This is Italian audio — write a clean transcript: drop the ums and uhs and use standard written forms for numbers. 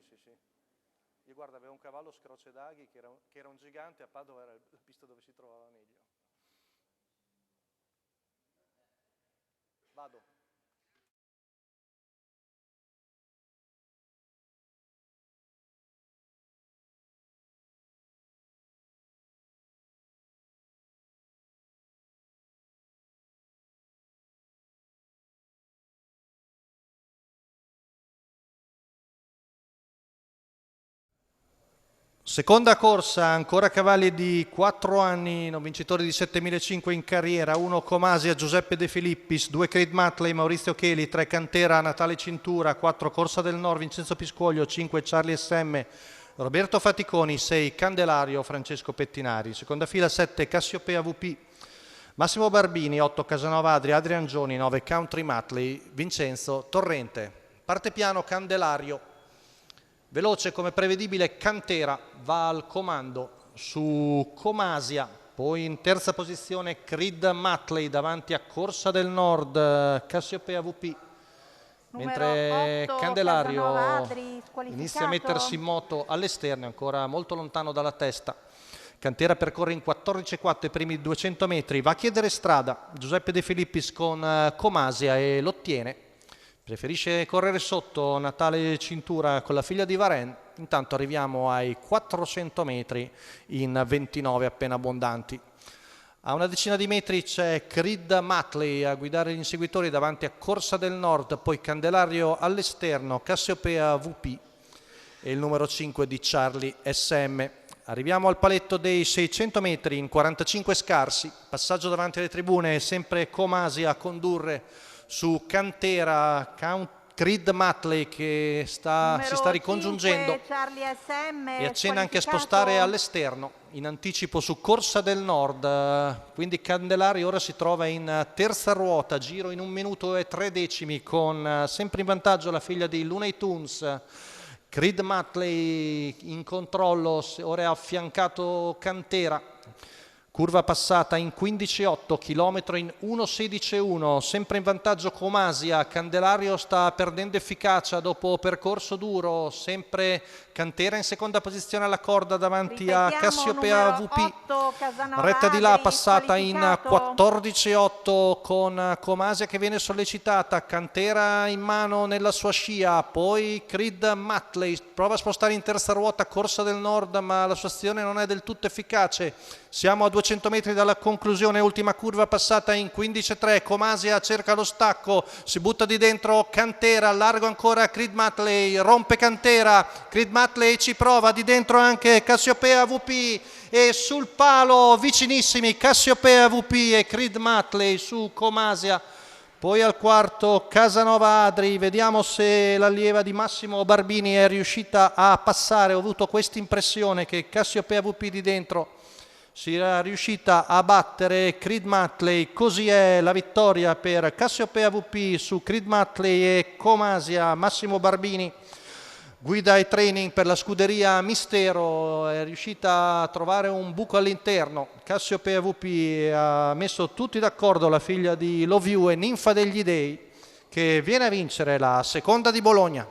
sì, sì. Io guarda, avevo un cavallo Scroce d'Aghi che era un gigante, a Padova era la pista dove si trovava meglio. Vado. Seconda corsa, ancora cavalli di 4 anni, non vincitori di 7.500 in carriera, 1 Comasia, Giuseppe De Filippis, 2 Creed Matley, Maurizio Cheli, 3 Cantera, Natale Cintura, 4 Corsa del Nord, Vincenzo Piscoglio, 5 Charlie SM, Roberto Faticoni, 6 Candelario, Francesco Pettinari, seconda fila 7 Cassiopea VP, Massimo Barbini, 8 Casanova Adri, Adrian Gioni, 9 Country Matley, Vincenzo Torrente. Parte piano Candelario. Veloce come prevedibile Cantera va al comando su Comasia, poi in terza posizione Creed Matley davanti a Corsa del Nord, Cassiopea VP, mentre 8, Candelario Adri, inizia a mettersi in moto all'esterno, ancora molto lontano dalla testa. Cantera percorre in 14,4 i primi 200 metri, va a chiedere strada Giuseppe De Filippis con Comasia e l'ottiene. Preferisce correre sotto Natale Cintura con la figlia di Varenne. Intanto arriviamo ai 400 metri in 29 appena abbondanti. A una decina di metri c'è Creed Matley a guidare gli inseguitori davanti a Corsa del Nord, poi Candelario all'esterno, Cassiopea VP e il numero 5 di Charlie SM. Arriviamo al paletto dei 600 metri in 45 scarsi, passaggio davanti alle tribune, sempre Comasia a condurre su Cantera, Creed Matley che si sta ricongiungendo e accenna anche a spostare all'esterno in anticipo su Corsa del Nord, quindi Candelario ora si trova in terza ruota, giro in 1 minuto e 3 decimi con sempre in vantaggio la figlia di Looney Tunes. Creed Matley in controllo, ora ha affiancato Cantera. Curva passata in 15,8, chilometro in 1,16,1, sempre in vantaggio Comasia, Candelario sta perdendo efficacia dopo percorso duro, sempre Cantera in seconda posizione alla corda davanti a Cassiopea VP, 8, retta di là passata in 14,8 con Comasia che viene sollecitata, Cantera in mano nella sua scia, poi Creed Matley prova a spostare in terza ruota Corsa del Nord ma la sua azione non è del tutto efficace. Siamo a 200 metri dalla conclusione, ultima curva passata in 15,3, Comasia cerca lo stacco, si butta di dentro Cantera, largo ancora Creed Matley, rompe Cantera, Creed Matley ci prova, di dentro anche Cassiopea VP e sul palo vicinissimi Cassiopea VP e Creed Matley su Comasia. Poi al quarto Casanova Adri, vediamo se l'allieva di Massimo Barbini è riuscita a passare, ho avuto questa impressione che Cassiopea VP di dentro si era riuscita a battere Creed Matley, così è la vittoria per Cassiopea VP su Creed Matley e Comasia. Massimo Barbini, guida e training per la scuderia Mistero, è riuscita a trovare un buco all'interno. Cassiopea VP ha messo tutti d'accordo, la figlia di Love You e Ninfa degli Dei, che viene a vincere la seconda di Bologna.